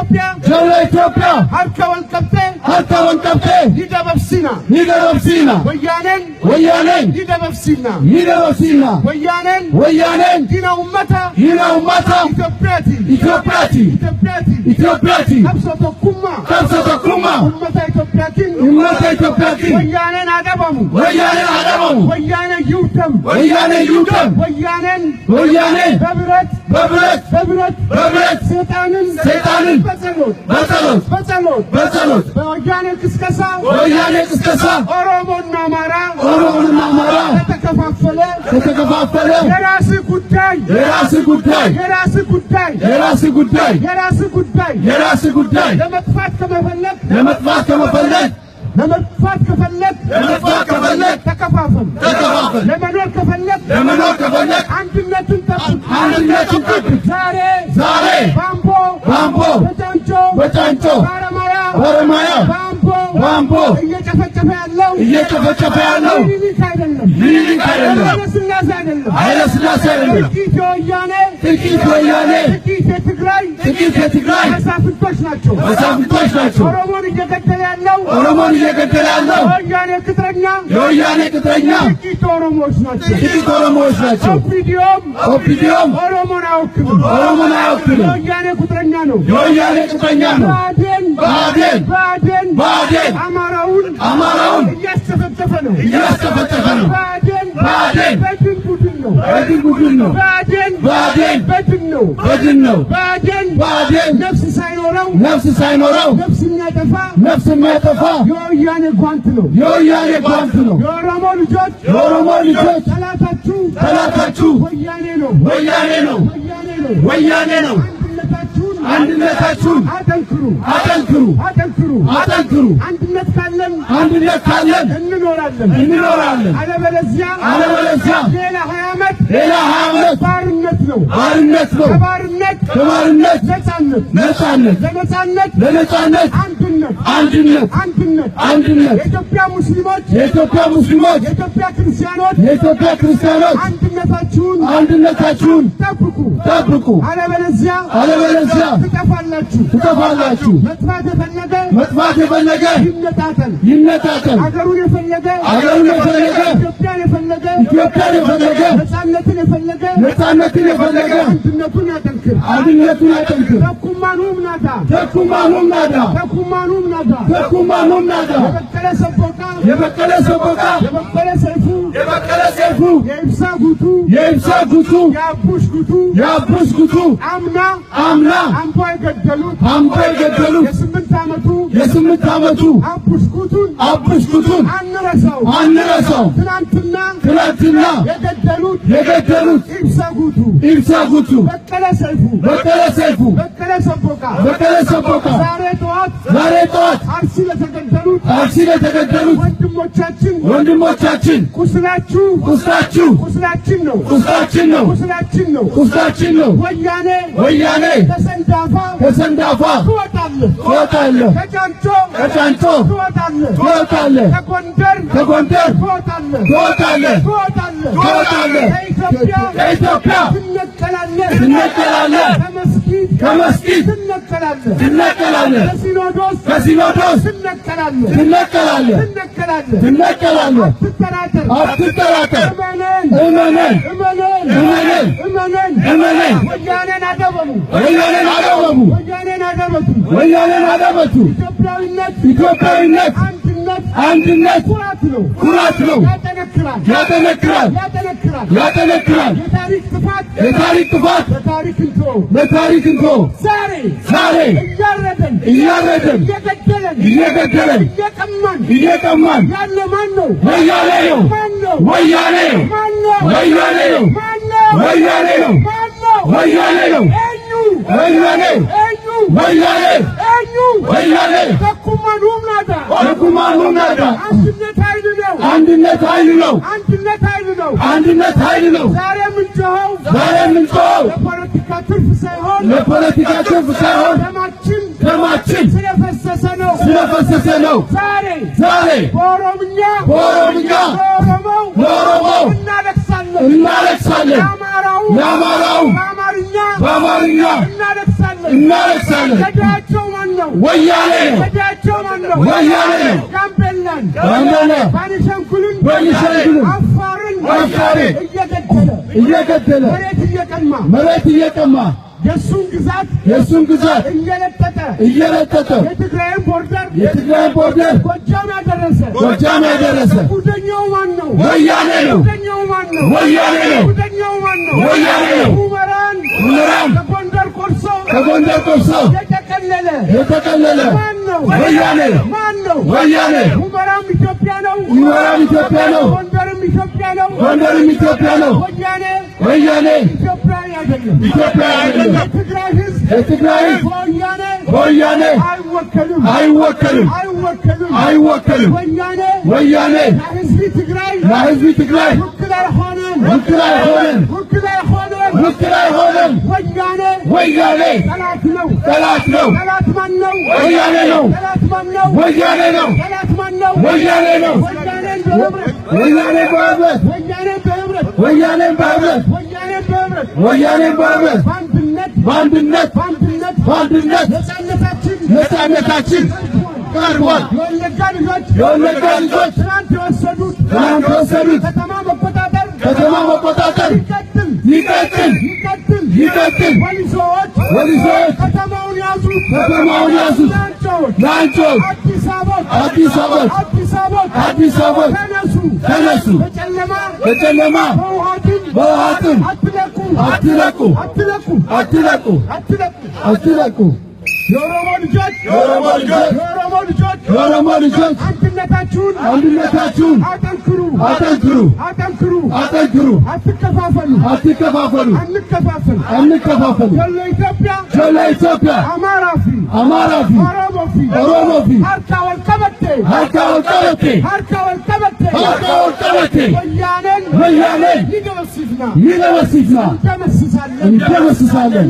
ኢትዮጵያ harka wal qabte ni dababsina wayyanen dina ummata Ethiopiati kabsato kuma ummata Ethiopiati wayyanen adabamu wayyanen yutam wayyanen babrat setanin በጸሎት በወያኔ ቅስቀሳ ኦሮሞና አማራ ተከፋፈለ የራስ ጉዳይ ለመጥፋት ከፈለክ ተከፋፈል ለመኖር ከፈለክ አንድነትን ጠብቅ ዛሬ ባምቦ በጫንጮ በረማያ ባምቦ እየጨፈጨፈ ያለው ሚኒሊክ አይደለም ኃይለ ሥላሴ አይደለም ጥቂት ወያኔ ጥቂት የትግራይ መሳፍንቶች ናቸው ኦሮሞን እየገደለ ያለው የወያኔ ቅጥረኛ ጥቂት ኦሮሞዎች ናቸው ኦፒዲዮም ኦሮሞን አይወክልም የወያኔ ቅጥረኛ ነው ብአዴን አማራውን እያስጨፈጨፈ ነው ብአዴን በድን ነው ብአዴን ነፍስ ሳይኖረው ነፍስ የሚያጠፋ የወያኔ ጓንት ነው የኦሮሞ ልጆች ጠላታችሁ ወያኔ ነው አንድነታችሁን አጠንክሩ አንድነት ካለን እንኖራለን አለበለዚያ ሌላ 20 ዓመት ባርነት ነው ከባርነት ለነጻነት አንድነት የኢትዮጵያ ሙስሊሞች የኢትዮጵያ ክርስቲያኖች አንድነታችሁን ጠብቁ አለበለዚያ ትጠፋላችሁ መጥፋት የፈለገ ይነጣጠል አገሩን የፈለገ ኢትዮጵያን የፈለገ ነጻነትን የፈለገ አንድነቱን ያጠንክር ተኩማኑም ናዳ የበቀለ ሰቦቃ የበቀለ ሰይፉ የኢብሳ ጉቱ የአቡሽ ጉቱ አምና አምቦ የገደሉት የስምንት ዓመቱ አቡሽ ጉቱን አንረሳው ትናንትና የገደሉት ኢብሳ ጉቱ በቀለ ሰቦቃ ዛሬ ጠዋት አርሲ ለተገደሉት ወንድሞቻችን ቁስላችን ነው ወያኔ ከሰንዳፋ ትወጣለህ ከጫንጮ ትወጣለህ ከጎንደር ትወጣለህ ከኢትዮጵያ ትነቀላለህ ከመስጊድ ትነቀላለህ ከሲኖዶስ ትነቀላለህ አትጠራጠር እመነን ወያኔን አደበቱ ኢትዮጵያዊነት አንድነት ኩራት ነው ያጠነክራል የታሪክ ጥፋት በታሪክ እንቶ ዛሬ እያረደን እየገደለን እየቀማን ያለ ማን ነው? ወያኔ ነው ተኩማኑም ናዳ አንድነት ኃይል ነው ዛሬ ምንጮኸው ለፖለቲካ ትርፍ ሳይሆን ደማችን ስለፈሰሰ ነው ዛሬ በኦሮምኛ ለኦሮሞው እናለቅሳለን ለአማራው በአማርኛ እናለቅሳለን። ገዳያቸው ማን ነው? ወያኔ ነው። ገዳያቸው ማን ነው? ወያኔ ነው። ጋምቤላን፣ ቤኒሻንጉልን፣ አፋርን እየገደለ መሬት እየቀማ የሱን ግዛት እየለጠጠ የትግራይን ቦርደር ጎጃም ያደረሰ ጉደኛው ማን ነው? ወያኔ ነው። ወያኔ ነው። ሁመራን ከጎንደር ቆርሶ የተቀለለ ወያኔ ነው። ሁመራም ኢትዮጵያ ነው። ጎንደርም ኢትዮጵያ ነው። ወያኔ ኢትዮጵያ አይደለም። የትግራይ ሕዝብ በወያኔ አይወከልም። ወያኔ ለሕዝብ ትግራይ ውክል አይሆንም። ወያኔ ጠላት ነው። ወያኔ ነው። ወያኔ በህብረት በአንድነት ነፃነታችን ቀርቧል። የወለጋ ልጆች ትናንት የወሰዱት ከተማ መቆጣጠር ይቀጥል። ወሊሶዎች ከተማውን ያዙት። ላንቾች አዲስ አበባ ተነሱ። በጨለማ በውሃትም አትለቁ። የኦሮሞ ልጆች አንድነታችሁን አጠንክሩ። አትከፋፈሉ። ጆሎ ኢትዮጵያ አማራፊ ኦሮሞፊ harka wal qabate ወያኔን ይደመስስና እንደመስሳለን።